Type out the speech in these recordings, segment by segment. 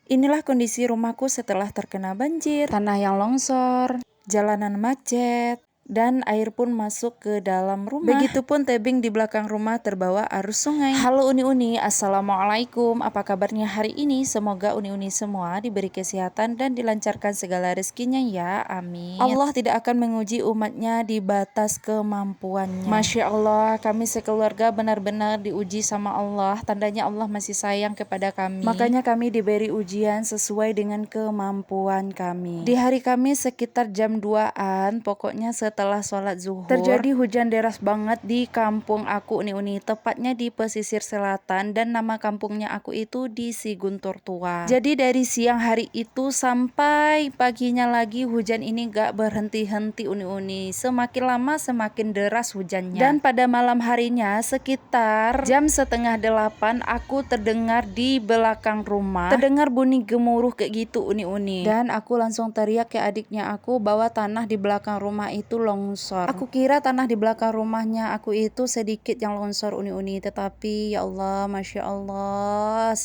Inilah kondisi rumahku setelah terkena banjir, tanah yang longsor, jalanan macet, dan air pun masuk ke dalam rumah. Begitupun tebing di belakang rumah terbawa arus sungai. Halo uni-uni, assalamualaikum. Apa kabarnya hari ini? Semoga uni-uni semua diberi kesehatan dan dilancarkan segala rezekinya ya, amin. Allah tidak akan menguji umatnya di batas kemampuannya. Masya Allah, kami sekeluarga benar-benar diuji sama Allah. Tandanya Allah masih sayang kepada kami. Makanya kami diberi ujian sesuai dengan kemampuan kami. Di hari Kamis sekitar jam 2-an, pokoknya setelah sholat zuhur, terjadi hujan deras banget di kampung aku uni-uni, tepatnya di pesisir selatan, dan nama kampungnya aku itu di Siguntur Tua. Jadi dari siang hari itu sampai paginya lagi hujan ini gak berhenti-henti uni-uni, semakin lama semakin deras hujannya. Dan pada malam harinya sekitar jam 7:30 aku terdengar di belakang rumah, terdengar bunyi gemuruh kayak gitu uni-uni, dan aku langsung teriak ke adiknya aku bahwa tanah di belakang rumah itu longsor. Aku kira tanah di belakang rumahnya aku itu sedikit yang longsor uni-uni, tetapi ya Allah, Masya Allah,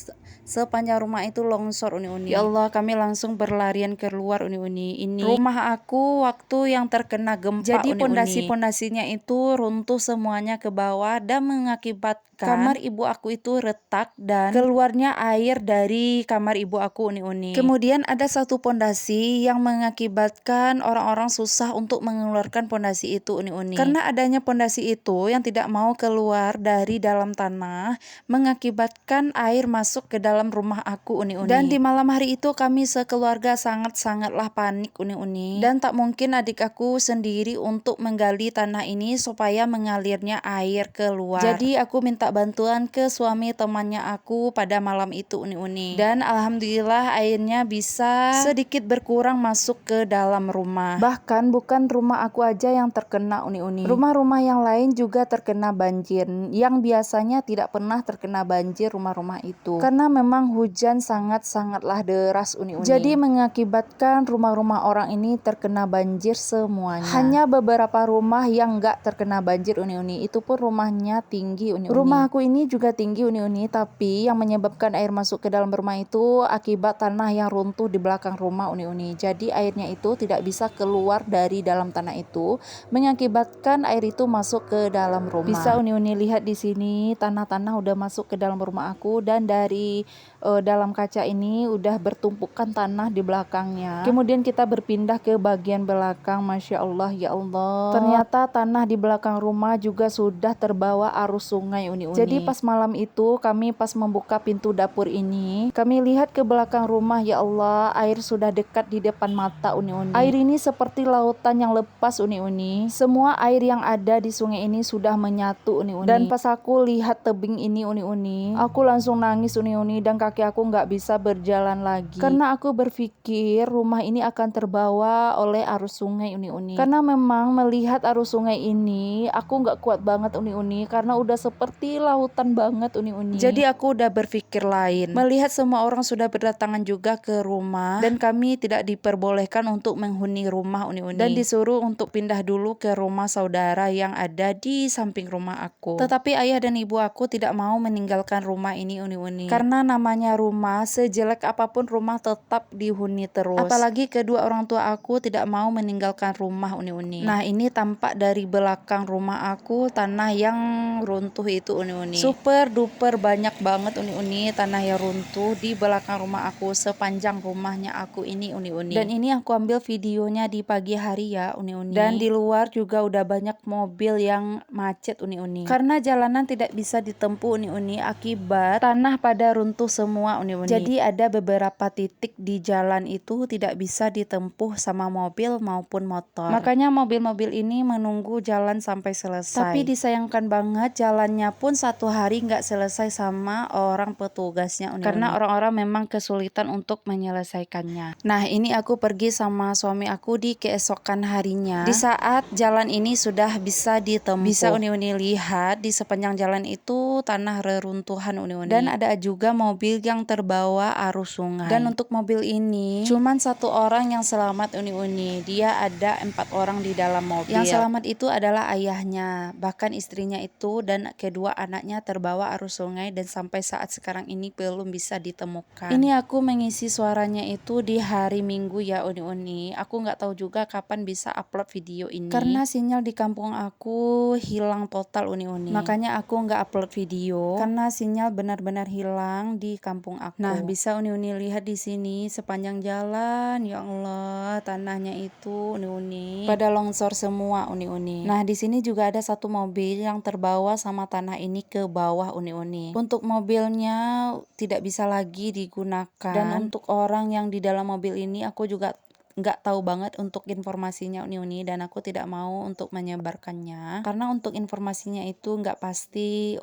sepanjang rumah itu longsor uni-uni. Ya Allah, kami langsung berlarian keluar uni-uni. Ini rumah aku waktu yang terkena gempa. Jadi pondasi-pondasinya itu runtuh semuanya ke bawah dan mengakibatkan kamar ibu aku itu retak dan keluarnya air dari kamar ibu aku uni-uni. Kemudian ada satu pondasi yang mengakibatkan orang-orang susah untuk mengeluarkan pondasi itu uni-uni. Karena adanya pondasi itu yang tidak mau keluar dari dalam tanah, mengakibatkan air masuk ke dalam rumah aku uni-uni. Dan di malam hari itu kami sekeluarga sangatlah panik uni-uni. Dan tak mungkin adik aku sendiri untuk menggali tanah ini supaya mengalirnya air keluar. Jadi aku minta bantuan ke suami temannya aku pada malam itu uni-uni. Dan alhamdulillah airnya bisa sedikit berkurang masuk ke dalam rumah. Bahkan bukan rumah aku aja yang terkena uni-uni. Rumah-rumah yang lain juga terkena banjir, yang biasanya tidak pernah terkena banjir rumah-rumah itu. Karena memang hujan sangatlah deras uni-uni. Jadi mengakibatkan rumah-rumah orang ini terkena banjir semuanya. Hanya beberapa rumah yang enggak terkena banjir uni-uni. Itu pun rumahnya tinggi uni-uni. Rumah aku ini juga tinggi uni-uni, tapi yang menyebabkan air masuk ke dalam rumah itu akibat tanah yang runtuh di belakang rumah uni-uni. Jadi airnya itu tidak bisa keluar dari dalam tanah itu, mengakibatkan air itu masuk ke dalam rumah. Bisa uni-uni lihat di sini tanah-tanah udah masuk ke dalam rumah aku, dan dari dalam kaca ini udah bertumpukan tanah di belakangnya. Kemudian kita berpindah ke bagian belakang. Masya Allah, ya Allah, ternyata tanah di belakang rumah juga sudah terbawa arus sungai uni-uni. Jadi pas malam itu kami pas membuka pintu dapur ini, kami lihat ke belakang rumah, ya Allah, air sudah dekat di depan mata uni-uni. Air ini seperti lautan yang lepas uni-uni. Semua air yang ada di sungai ini sudah menyatu uni-uni. Dan pas aku lihat tebing ini uni-uni, aku langsung nangis uni-uni, dan kaki aku nggak bisa berjalan lagi. Karena aku berpikir rumah ini akan terbawa oleh arus sungai uni-uni. Karena memang melihat arus sungai ini, aku nggak kuat banget uni-uni, karena udah seperti lautan banget uni-uni. Jadi aku udah berpikir lain. Melihat semua orang sudah berdatangan juga ke rumah, dan kami tidak diperbolehkan untuk menghuni rumah uni-uni. Dan disuruh untuk pindah dulu ke rumah saudara yang ada di samping rumah aku. Tetapi ayah dan ibu aku tidak mau meninggalkan rumah ini uni-uni. Karena namanya rumah, sejelek apapun rumah tetap dihuni terus. Apalagi kedua orang tua aku tidak mau meninggalkan rumah uni-uni. Nah, ini tampak dari belakang rumah aku tanah yang runtuh itu uni-uni. Super duper banyak banget uni-uni tanah yang runtuh di belakang rumah aku, sepanjang rumahnya aku ini uni-uni. Dan ini aku ambil videonya di pagi hari ya uni-uni. Dan di luar juga udah banyak mobil yang macet uni-uni. Karena jalanan tidak bisa ditempuh uni-uni akibat tanah pada runtuh semua uni-uni. Jadi ada beberapa titik di jalan itu tidak bisa ditempuh sama mobil maupun motor. Makanya mobil-mobil ini menunggu jalan sampai selesai. Tapi disayangkan banget jalannya pun satu hari nggak selesai sama orang petugasnya uni-uni. Karena orang-orang memang kesulitan untuk menyelesaikannya. Nah, ini aku pergi sama suami aku di keesokan harinya. Di saat jalan ini sudah bisa ditempuh. Bisa uni-uni lihat di sepanjang jalan itu tanah reruntuhan uni-uni. Dan ada juga mobil yang terbawa arus sungai. Dan untuk mobil ini cuman satu orang yang selamat uni-uni. Dia ada 4 orang di dalam mobil. Yang selamat itu adalah ayahnya, bahkan istrinya itu dan kedua anaknya terbawa arus sungai dan sampai saat sekarang ini belum bisa ditemukan. Ini aku mengisi suaranya itu di hari Minggu ya uni-uni. Aku nggak tahu juga kapan bisa upload video ini karena sinyal di kampung aku hilang total uni-uni. Makanya aku nggak upload video karena sinyal benar-benar hilang di kampung aku. Nah, bisa uni-uni lihat di sini sepanjang jalan, ya Allah, tanahnya itu uni-uni pada longsor semua uni-uni. Nah, di sini juga ada satu mobil yang terbawa sama tanah ini ke bawah uni-uni. Untuk mobilnya tidak bisa lagi digunakan. Dan untuk orang yang di dalam mobil ini aku juga nggak tahu banget untuk informasinya uni-uni dan aku tidak mau untuk menyebarkannya karena untuk informasinya itu nggak pasti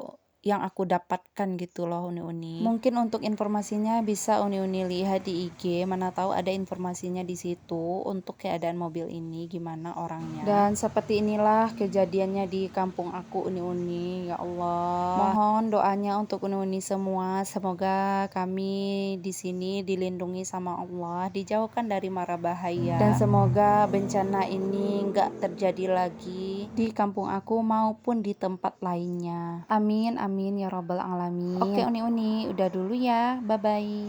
yang aku dapatkan gitu loh uni-uni. Mungkin untuk informasinya bisa uni-uni lihat di IG, mana tahu ada informasinya di situ untuk keadaan mobil ini gimana orangnya. Dan seperti inilah kejadiannya di kampung aku uni-uni. Ya Allah, mohon doanya untuk uni-uni semua, semoga kami di sini dilindungi sama Allah, dijauhkan dari mara bahaya dan semoga bencana ini nggak terjadi lagi di kampung aku maupun di tempat lainnya. Amin amin ya robbal alamin. Oke uni-uni, udah dulu ya, bye bye.